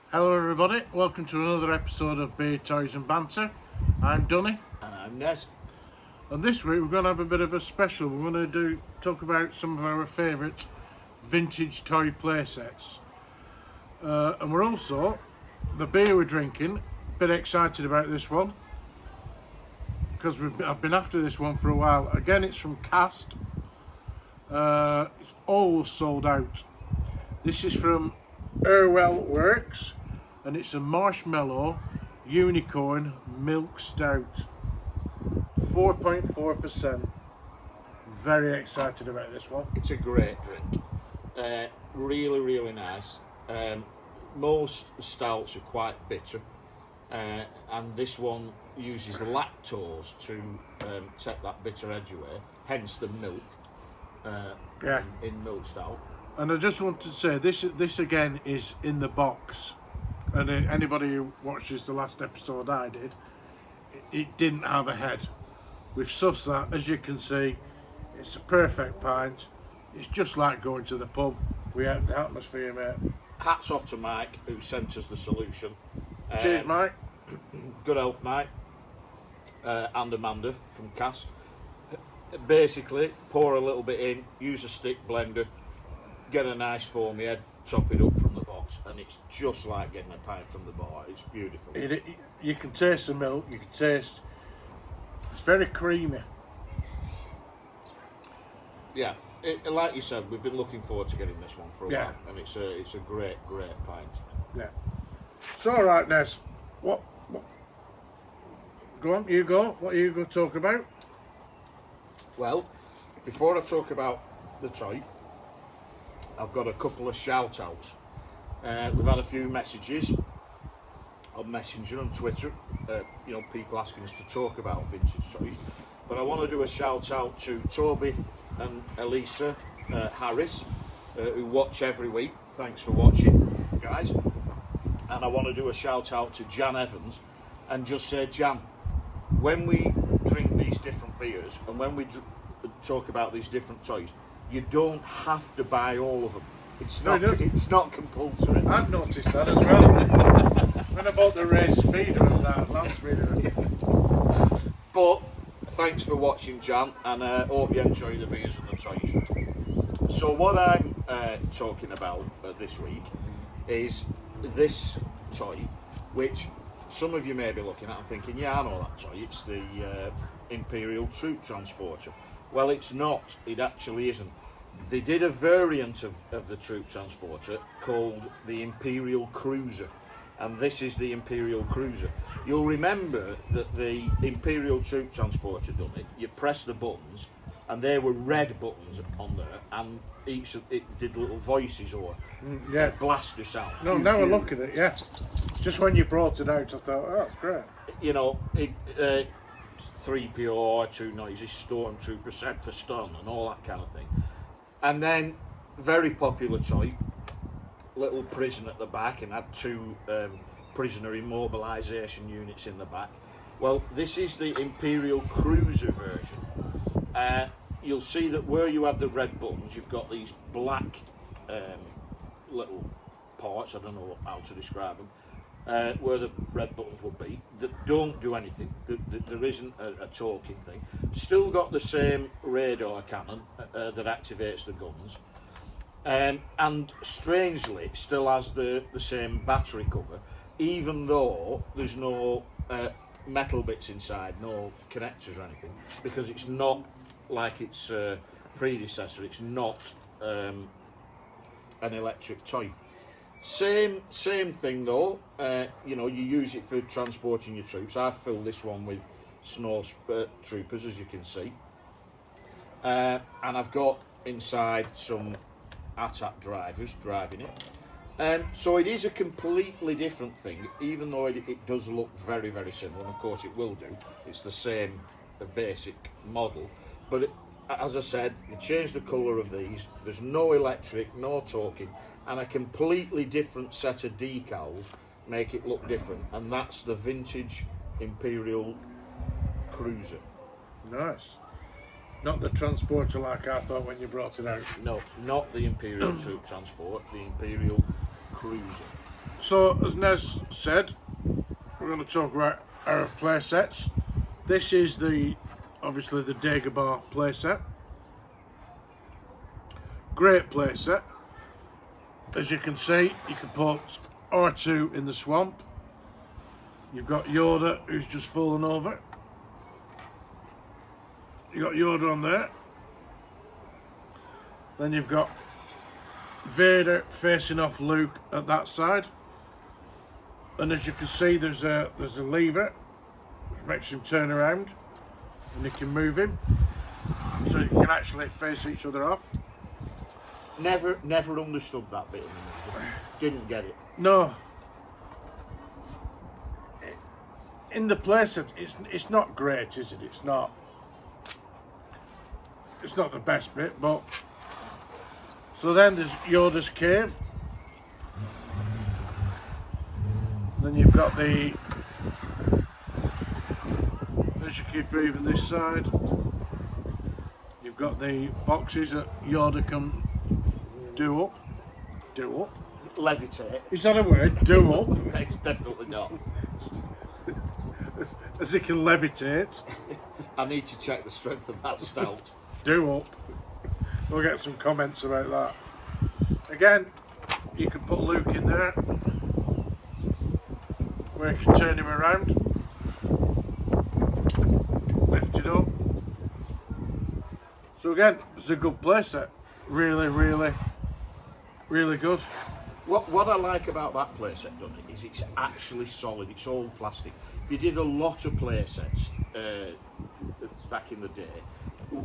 Hello everybody, welcome to another episode of Beer, Toys and Banter. I'm Dunny, And I'm Nez. and this week we're going to have a bit of a special. We're going to talk about some of our favourite vintage toy playsets. And we're also, the beer we're drinking, a bit excited about this one, because I've been after this one for a while. Again, it's from Cast. It's always sold out. This is from Irwell Works, and it's a marshmallow unicorn milk stout, 4.4%. Very excited about this one. It's a great drink. Really nice. Most stouts are quite bitter, and this one uses lactose to take that bitter edge away, hence the milk in milk stout. And I just want to say, this again is in the box. And anybody who watches the last episode I did, it didn't have a head. We've sussed that, as you can see. It's a perfect pint. It's just like going to the pub. We have the atmosphere, mate. Hats off to Mike, who sent us the solution. Cheers, Mike. Good health, Mike. And Amanda from Cast. Basically, pour a little bit in, use a stick blender, get a nice foamy head, top it up from the box, and it's just like getting a pint from the bar. It's beautiful. You can taste the milk. You can taste. It's very creamy. Yeah, like you said, we've been looking forward to getting this one for a while, and it's a great pint. Yeah. So, all right, Nez. What? Go on, you go. What are you going to talk about? Well, before I talk about the toy, I've got a couple of shout outs. We've had a few messages on Messenger and Twitter, people asking us to talk about vintage toys. But I want to do a shout out to Toby and Elisa Harris, who watch every week. Thanks for watching, guys. And I want to do a shout out to Jan Evans and just say, Jan, when we drink these different beers and when we talk about these different toys, you don't have to buy all of them. It's not compulsory. I've noticed that as well. When I bought the race speeder and that land speeder. But thanks for watching, Jan, and hope you enjoy the beers and the toys. So what I'm talking about this week is this toy, which some of you may be looking at and thinking, yeah, I know that toy. It's the Imperial Troop Transporter. Well, it's not. It actually isn't. They did a variant of the Troop Transporter called the Imperial Cruiser, and this is the Imperial Cruiser. You'll remember that the Imperial Troop Transporter done it. You press the buttons, and there were red buttons on there, and it did little voices or blaster sound. No, now I look at it, yeah. Just when you brought it out, I thought, oh, that's great. 3PO, R2 noises, Stormtrooper, set for stun, and all that kind of thing. And then, very popular toy, little prison at the back, and had two prisoner immobilisation units in the back. Well, this is the Imperial Cruiser version. You'll see that where you had the red buttons, you've got these black little parts, I don't know how to describe them, where the red buttons would be, that don't do anything. There isn't a talking thing. Still got the same radar cannon that activates the guns, and strangely it still has the same battery cover, even though there's no metal bits inside, no connectors or anything, because it's not like its predecessor. It's not an electric toy. Same thing though. You use it for transporting your troops. I've filled this one with snow troopers, as you can see, and I've got inside some ATAT drivers driving it. So it is a completely different thing, even though it does look very similar, and of course it will do. It's the same basic model, but as I said, they changed the colour of these. There's no electric, no talking, and a completely different set of decals make it look different, and that's the vintage Imperial Cruiser. Nice. Not the transporter like I thought when you brought it out. No, not the Imperial Troop Transport, the Imperial Cruiser. So, as Nez said, we're going to talk about our play sets. This is obviously the Dagger Bar play set. Great play set. As you can see, you can put R2 in the swamp. You've got Yoda who's just fallen over. You got Yoda on there. Then you've got Vader facing off Luke at that side. And as you can see, there's a lever which makes him turn around, and you can move him, so you can actually face each other off. Never understood that bit of the movie. Didn't get it. No. In the playset, it's not great, is it? It's not the best bit, but so then there's Yoda's cave. Then you've got there's your key for even this side. You've got the boxes that Yoda can do up. Levitate. Is that a word? Do up. It's definitely not. As he can levitate. I need to check the strength of that stout. Do up. We'll get some comments about that. Again, you can put Luke in there, where you can turn him around, lift it up. So again, it's a good playset. Really, really, really good. What I like about that playset, Donny, is it's actually solid. It's all plastic. They did a lot of playsets back in the day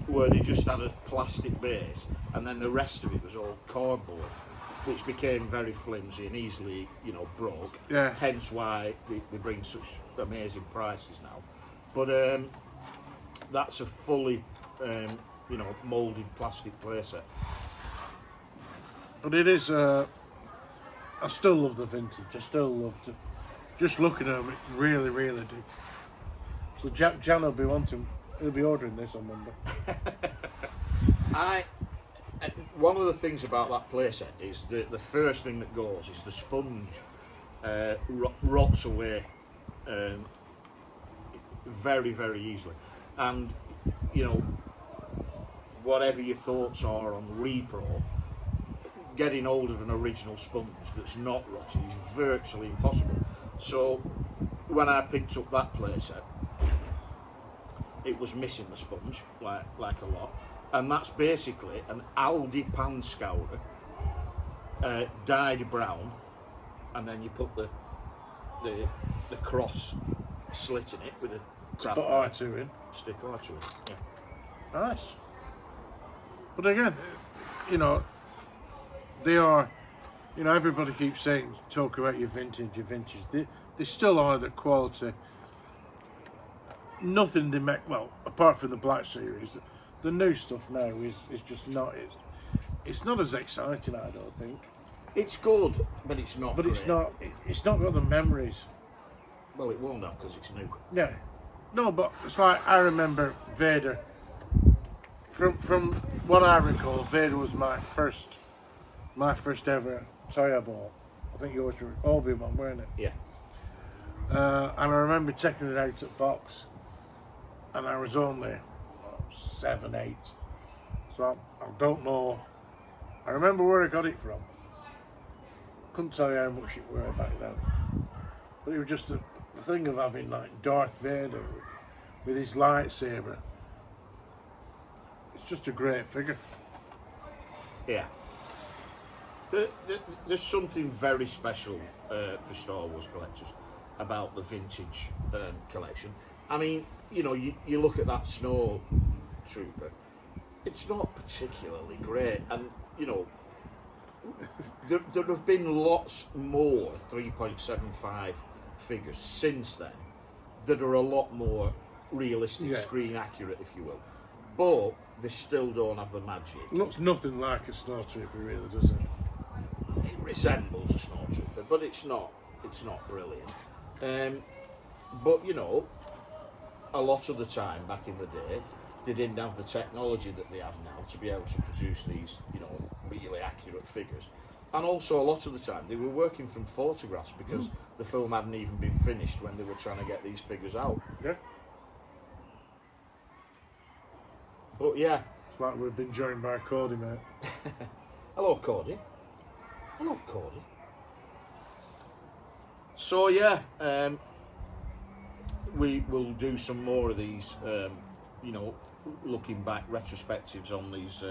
where they just had a plastic base and then the rest of it was all cardboard, which became very flimsy and easily, broke. Yeah. Hence why they bring such amazing prices now. But that's a fully, moulded plastic playset. But it is. I still love the vintage. I still love to just looking at them. Really, really do. So Jan will be he'll be ordering this on Monday. One of the things about that playset is the first thing that goes is the sponge rots away very, very easily. And, whatever your thoughts are on repro, getting hold of an original sponge that's not rotting is virtually impossible. So when I picked up that playset, it was missing the sponge, like a lot. And that's basically an Aldi pan scourer, dyed brown, and then you put the cross slit in it with a craft Put knife. R2 in. Stick R2 in, yeah. Nice. But again, they are, everybody keeps saying, talk about your vintage. They still are the quality. Nothing they make, well, apart from the Black Series, the new stuff now is just not, it's not as exciting, I don't think. It's good, but it's not But great. it's not got the memories. Well, it won't have because it's new. Yeah. No, but it's like, I remember Vader. From what I recall, Vader was my first ever toy I bought. I think yours were Obi-Wan, weren't it? Yeah. And I remember taking it out at box, and I was only 7, 8. So I don't know. I remember where I got it from. Couldn't tell you how much it were back then. But it was just the thing of having like Darth Vader with his lightsaber. It's just a great figure. Yeah. There's something very special for Star Wars collectors about the vintage collection. I mean, you look at that Snow Trooper, it's not particularly great, and there have been lots more 3.75 figures since then that are a lot more realistic, screen accurate, if you will, but they still don't have the magic. Looks nothing like a Snow Trooper, really, does it? It resembles a Snow Trooper, but it's not brilliant. But a lot of the time back in the day, they didn't have the technology that they have now to be able to produce these, really accurate figures. And also, a lot of the time, they were working from photographs because the film hadn't even been finished when they were trying to get these figures out. Yeah. But yeah. It's like we've been joined by Cody, mate. Hello, Cody. Hello, Cody. So yeah, we will do some more of these, you know, looking back retrospectives on these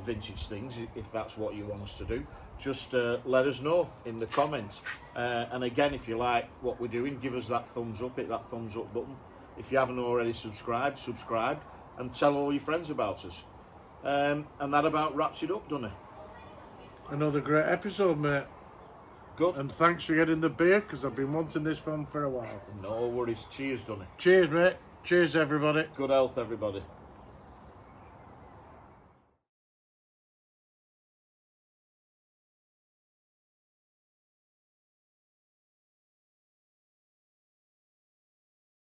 vintage things, if that's what you want us to do. Just let us know in the comments. And again, if you like what we're doing, give us that thumbs up, hit that thumbs up button. If you haven't already subscribed, subscribe, and tell all your friends about us. And that about wraps it up, doesn't it? Another great episode, mate. Good. And thanks for getting the beer, because I've been wanting this film for a while. No worries. Cheers, Donny. Cheers, mate. Cheers, everybody. Good health, everybody.